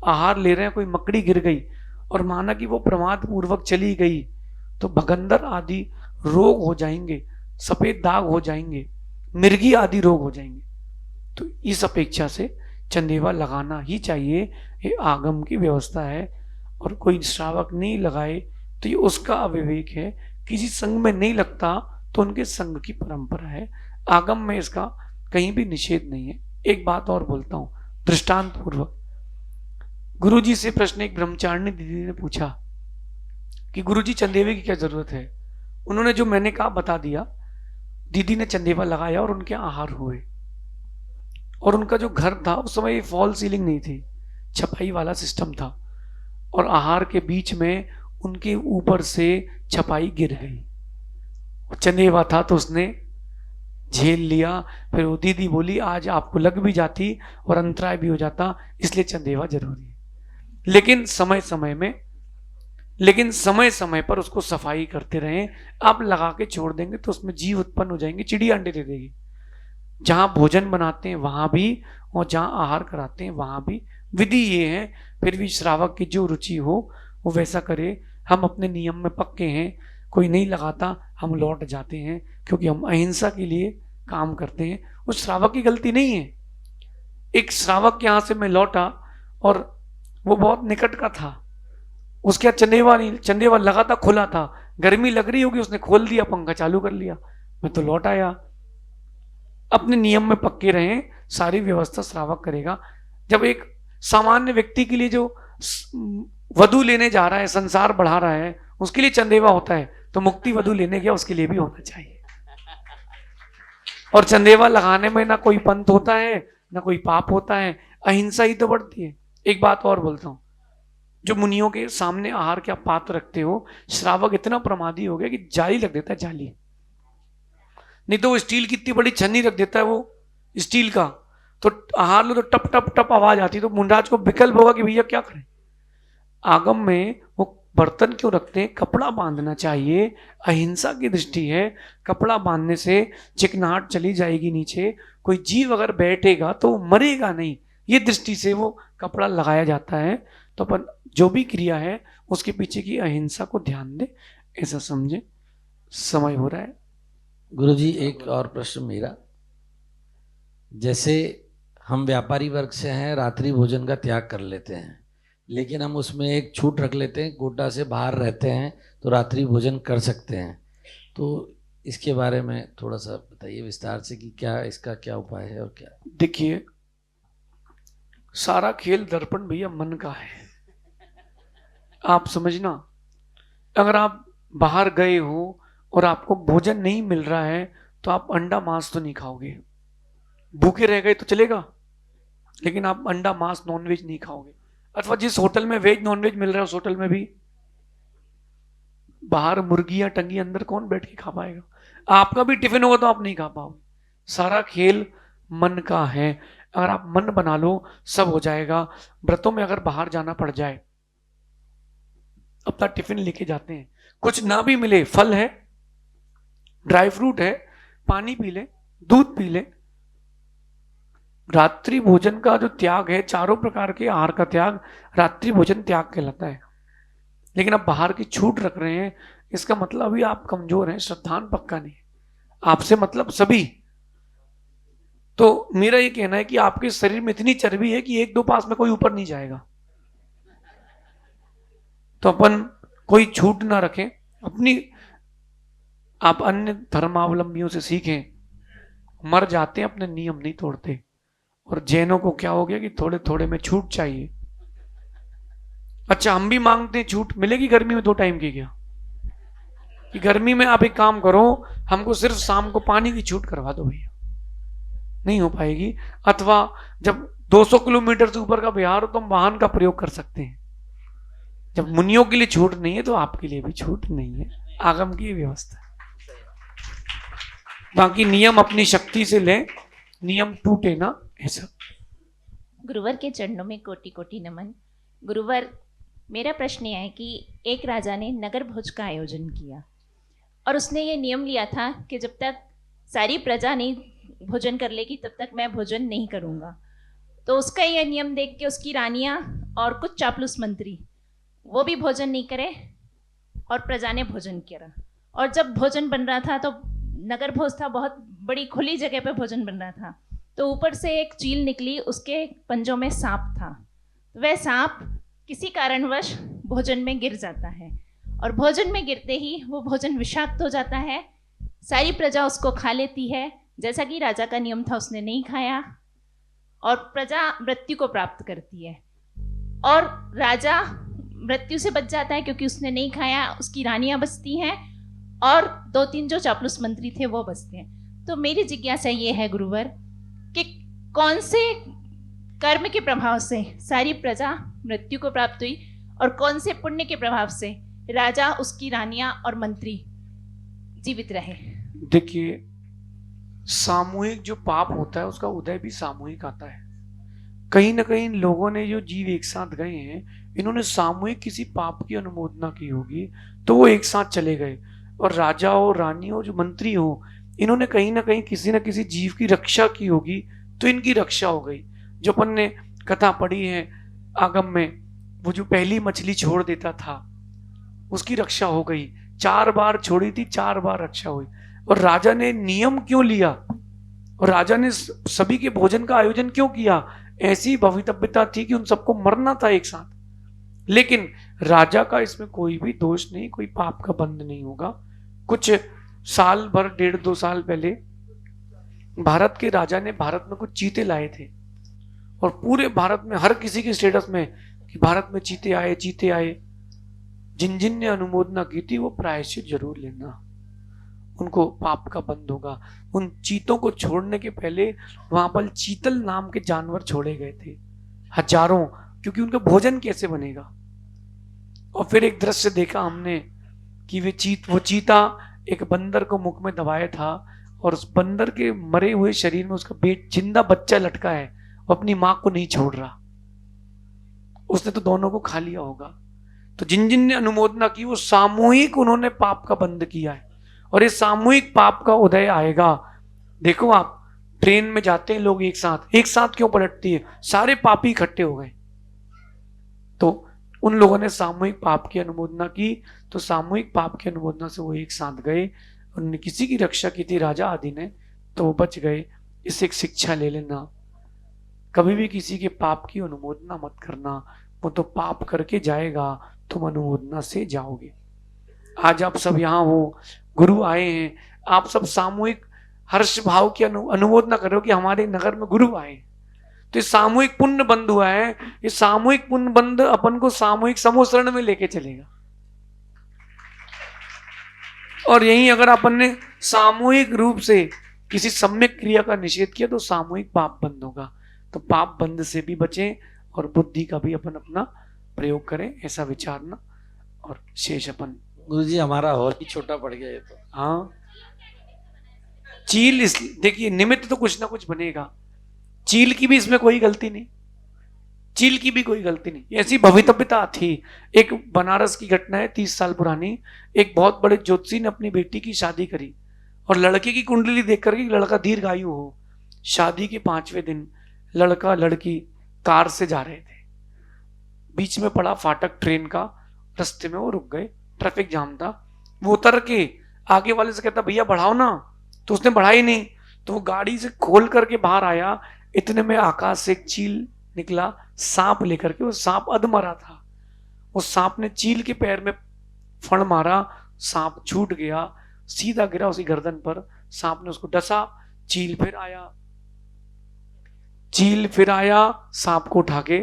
आहार ले रहे हैं, कोई मकड़ी गिर गई और माना कि वो प्रमाद पूर्वक चली गई, तो भगंदर आदि रोग हो जाएंगे, सफेद दाग हो जाएंगे, मिर्गी आदि रोग हो जाएंगे। तो इस अपेक्षा से चंदेवा लगाना ही चाहिए, ये आगम की व्यवस्था है। और कोई श्रावक नहीं लगाए तो ये उसका अविवेक है। किसी संघ में नहीं लगता तो उनके संघ की परंपरा है। आगम में इसका कहीं भी निषेध नहीं है। एक बात और बोलता हूं दृष्टांत पूर्वक। गुरुजी से प्रश्न एक ब्रह्मचारिणी दीदी ने पूछा कि गुरुजी चंदेवे की क्या जरूरत है। उन्होंने जो मैंने कहा बता दिया। दीदी ने चंदेवा लगाया और उनके आहार हुए। और उनका जो घर था उस समय फॉल सीलिंग नहीं थी, छपाई वाला सिस्टम था, और आहार के बीच में उनके ऊपर से छपाई गिर गई। चंदेवा था तो उसने झेल लिया। फिर वो दीदी बोली आज आपको लग भी जाती और अंतराय भी हो जाता, इसलिए चंदेवा जरूरी है। लेकिन समय समय पर उसको सफाई करते रहें। आप लगा के छोड़ देंगे तो उसमें जीव उत्पन्न हो जाएंगे, चिड़िया अंडे दे देगी। जहां भोजन बनाते हैं वहां भी, और जहां आहार कराते हैं वहां भी विधि ये है। फिर भी श्रावक की जो रुचि हो वो वैसा करे। हम अपने नियम में पक्के हैं, कोई नहीं लगाता हम लौट जाते हैं, क्योंकि हम अहिंसा के लिए काम करते हैं। उस श्रावक की गलती नहीं है। एक श्रावक यहां से मैं लौटा और वो बहुत निकट का था, उसके चंदेवा नहीं, चंदेवा लगा था, खुला था, गर्मी लग रही होगी, उसने खोल दिया, पंखा चालू कर लिया, मैं तो लौट आया। अपने नियम में पक्के रहें, सारी व्यवस्था श्रावक करेगा। जब एक सामान्य व्यक्ति के लिए जो वधु लेने जा रहा है, संसार बढ़ा रहा है, उसके लिए चंदेवा होता है, तो मुक्ति वधु लेने गया उसके लिए भी होना चाहिए। और चंदेवा लगाने में ना कोई पंथ होता है ना कोई पाप होता है, अहिंसा ही तो बढ़ती है। एक बात और बोलता हूं, जो मुनियों के सामने आहार के आप पात्र रखते हो, श्रावक इतना प्रमादी हो गया कि जाली लग देता है, जाली। नहीं तो वो स्टील की इतनी बड़ी छन्नी रख देता है, वो स्टील का, तो आहार लो तो टप टप टप आवाज आती, तो मुंडाज को विकल्प होगा कि भैया क्या करें। आगम में वो बर्तन क्यों रखते हैं? कपड़ा बांधना चाहिए, अहिंसा की दृष्टि है। कपड़ा बांधने से चिकनाहट चली जाएगी नीचे, कोई जीव अगर बैठेगा तो मरेगा नहीं, ये दृष्टि से वो कपड़ा लगाया जाता है। तो अपन जो भी क्रिया है उसके पीछे की अहिंसा को ध्यान दे, ऐसा समझे। समय हो रहा है गुरुजी। एक और प्रश्न मेरा, जैसे हम व्यापारी वर्ग से हैं, रात्रि भोजन का त्याग कर लेते हैं, लेकिन हम उसमें एक छूट रख लेते हैं, कोटा से बाहर रहते हैं तो रात्रि भोजन कर सकते हैं। तो इसके बारे में थोड़ा सा बताइए विस्तार से कि क्या इसका क्या उपाय है और क्या। देखिए, सारा खेल दर्पण भैया मन का है। आप समझना, अगर आप बाहर गए हो और आपको भोजन नहीं मिल रहा है तो आप अंडा मांस तो नहीं खाओगे। भूखे रह गए तो चलेगा, लेकिन आप अंडा मांस नॉनवेज नहीं खाओगे। अथवा जिस होटल में वेज नॉनवेज मिल रहा है उस होटल में भी बाहर मुर्गियां टंगी, अंदर कौन बैठ के खा पाएगा? आपका भी टिफिन होगा तो आप नहीं खा पाओगे। सारा खेल मन का है। अगर आप मन बना लो सब हो जाएगा। व्रतों में अगर बाहर जाना पड़ जाए, अपना टिफिन लेके जाते हैं, कुछ ना भी मिले, फल है, ड्राई फ्रूट है, पानी पी ले, दूध पी ले। रात्रि भोजन का जो त्याग है, चारों प्रकार के आहार का त्याग रात्रि भोजन त्याग कहलाता है। लेकिन आप बाहर की छूट रख रहे हैं, इसका मतलब अभी आप कमजोर हैं, श्रद्धान पक्का नहीं। आपसे मतलब सभी। तो मेरा ये कहना है कि आपके शरीर में इतनी चर्बी है कि एक दो पास में कोई ऊपर नहीं जाएगा। तो अपन कोई छूट ना रखें अपनी। आप अन्य धर्मावलंबियों से सीखें, मर जाते हैं अपने नियम नहीं तोड़ते। और जैनों को क्या हो गया कि थोड़े थोड़े में छूट चाहिए। अच्छा, हम भी मांगते हैं छूट, मिलेगी गर्मी में 2 टाइम की क्या? कि गर्मी में आप एक काम करो, हमको सिर्फ शाम को पानी की छूट करवा दो भैया। नहीं हो पाएगी। अथवा जब 200 किलोमीटर से ऊपर का बिहार हो तो हम वाहन का प्रयोग कर सकते हैं। जब मुनियों के लिए छूट नहीं है तो आपके लिए भी छूट नहीं है, आगम की व्यवस्था। बाकी नियम अपनी शक्ति से ले, नियम टूटे ना, ऐसा। गुरुवर के चरणों में कोटि कोटि नमन। गुरुवर, मेरा प्रश्न यह है कि एक राजा ने नगर भोज का आयोजन किया और उसने ये नियम लिया था कि जब तक सारी प्रजा नहीं भोजन कर लेगी तब तक मैं भोजन नहीं करूँगा। तो उसका यह नियम देख के उसकी रानियाँ और कुछ चापलूस मंत्री वो भी भोजन नहीं करे और प्रजा ने भोजन किया। और जब भोजन बन रहा था तो नगर भोज था, बहुत बड़ी खुली जगह पे भोजन बन रहा था, तो ऊपर से एक चील निकली, उसके पंजों में सांप था। वह सांप किसी कारणवश भोजन में गिर जाता है और भोजन में गिरते ही वो भोजन विषाक्त हो जाता है। सारी प्रजा उसको खा लेती है, जैसा कि राजा का नियम था उसने नहीं खाया और प्रजा मृत्यु को प्राप्त करती है। और राजा मृत्यु से बच जाता है क्योंकि उसने नहीं खाया, उसकी रानियां बचती हैं और 2-3 जो चापलूस मंत्री थे वो बचते हैं। तो मेरी जिज्ञासा ये है गुरुवर कि कौन से कर्म के प्रभाव से सारी प्रजा मृत्यु को प्राप्त हुई और कौन से पुण्य के प्रभाव से राजा, उसकी रानियां और मंत्री जीवित रहे? देखिए, सामूहिक जो पाप होता है उसका उदय भी सामूहिक आता है। कहीं ना कहीं लोगों ने, जो जीव एक साथ गए हैं, इन्होंने सामूहिक किसी पाप की अनुमोदना की होगी तो वो एक साथ चले गए। और राजा हो, रानी हो, जो मंत्री हो, इन्होंने कहीं ना कहीं किसी न किसी जीव की रक्षा की होगी तो इनकी रक्षा हो गई। जो अपन ने कथा पढ़ी है आगम में, वो जो पहली मछली छोड़ देता था उसकी रक्षा हो गई। 4 बार छोड़ी थी, 4 बार रक्षा हुई। और राजा ने नियम क्यों लिया और राजा ने सभी के भोजन का आयोजन क्यों किया? ऐसी भवितव्यता थी कि उन सबको मरना था एक साथ। लेकिन राजा का इसमें कोई भी दोष नहीं, कोई पाप का बंध नहीं होगा। कुछ साल भर, 1.5-2 साल पहले भारत के राजा ने भारत में कुछ चीते लाए थे और पूरे भारत में हर किसी के स्टेटस में कि भारत में चीते आए, चीते आए। जिन जिन ने अनुमोदना की थी वो प्रायश्चित जरूर लेना, उनको पाप का बंध होगा। उन चीतों को छोड़ने के पहले वहां पर चीतल नाम के जानवर छोड़े गए थे, हजारों, क्योंकि उनका भोजन कैसे बनेगा। और फिर एक दृश्य देखा हमने कि वो चीता एक बंदर को मुख में दबाया था और उस बंदर के मरे हुए शरीर में उसका जिंदा बच्चा लटका है, वो अपनी मां को नहीं छोड़ रहा। उसने तो दोनों को खा लिया होगा। तो जिन जिन ने अनुमोदना की वो सामूहिक उन्होंने पाप का बंध किया है और ये सामूहिक पाप का उदय आएगा। देखो, आप ट्रेन में जाते हैं लोग एक साथ क्यों पलटती है? सारे पापी इकट्ठे हो गए। तो उन लोगों ने सामूहिक पाप की अनुमोदना की, तो सामूहिक पाप की अनुमोदना से वो एक साथ गए। उन्होंने किसी की रक्षा की थी राजा आदि ने, तो वो बच गए। इससे एक शिक्षा ले लेना, कभी भी किसी के पाप की अनुमोदना मत करना। वो तो पाप करके जाएगा, तुम अनुमोदना से जाओगे। आज आप सब यहाँ हो, गुरु आए हैं, आप सब सामूहिक हर्ष भाव की अनुमोदना कर रहे हो कि हमारे नगर में गुरु आए। तो ये सामूहिक पुण्य बंध हुआ है। ये सामूहिक पुण्य बंध अपन को सामूहिक समोसरण में लेके चलेगा। और यही अगर अपन ने सामूहिक रूप से किसी सम्यक क्रिया का निषेध किया तो सामूहिक पाप बंद होगा। तो पाप बंद से भी बचें और बुद्धि का भी अपन अपना प्रयोग करें, ऐसा विचारना। और शेष अपन गुरुजी हमारा और ही छोटा पड़ गया ये तो। हाँ, चील देखिए, निमित्त तो कुछ ना कुछ बनेगा। चील की भी इसमें कोई गलती नहीं, चील की भी कोई गलती नहीं, ऐसी भवितव्यता थी। एक बनारस की घटना है 30 साल पुरानी। एक बहुत बड़े ज्योतिषी ने अपनी बेटी की शादी करी और लड़के की कुंडली देख करके लड़का दीर्घायु हो। शादी के 5वें दिन लड़का लड़की कार से जा रहे थे, बीच में पड़ा फाटक ट्रेन का, रास्ते में वो रुक गए, ट्रैफिक जाम था। वो उतर के आगे वाले से कहता भैया बढ़ाओ ना, तो उसने बढ़ाई नहीं। तो वो गाड़ी से खोल करके बाहर आया, इतने में आकाश से एक चील निकला सांप लेकर के। वो सांप अधमरा था। वो सांप ने चील के पैर में फण मारा, सांप छूट गया, सीधा गिरा उसकी गर्दन पर। सांप ने उसको डसा, चील फिर आया, सांप को उठा के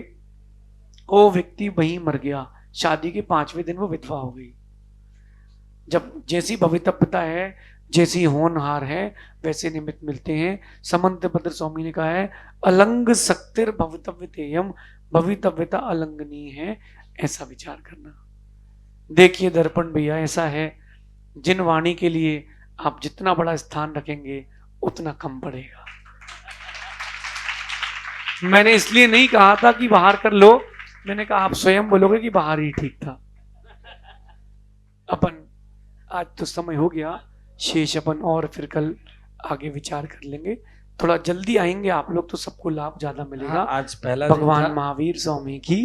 वो व्यक्ति वहीं मर गया। शादी के 5वें दिन वो विधवा हो गई। जब जैसी भवितव्यता है, जैसी होनहार है वैसे निमित्त मिलते हैं। समंत भद्र स्वामी ने कहा है अलंग शक्तिर भवितव्यतेयम, भवितव्यता अलंघनीय है, ऐसा विचार करना। देखिए दर्पण भैया ऐसा है, जिन वाणी के लिए आप जितना बड़ा स्थान रखेंगे उतना कम पड़ेगा। मैंने इसलिए नहीं कहा था कि बाहर कर लो, मैंने कहा आप स्वयं बोलोगे कि बाहर ही ठीक था। अपन आज तो समय हो गया, शेष अपन और फिर कल आगे विचार कर लेंगे। थोड़ा जल्दी आएंगे आप लोग तो सबको लाभ ज्यादा मिलेगा। हाँ, आज पहला दिन भगवान था। महावीर स्वामी की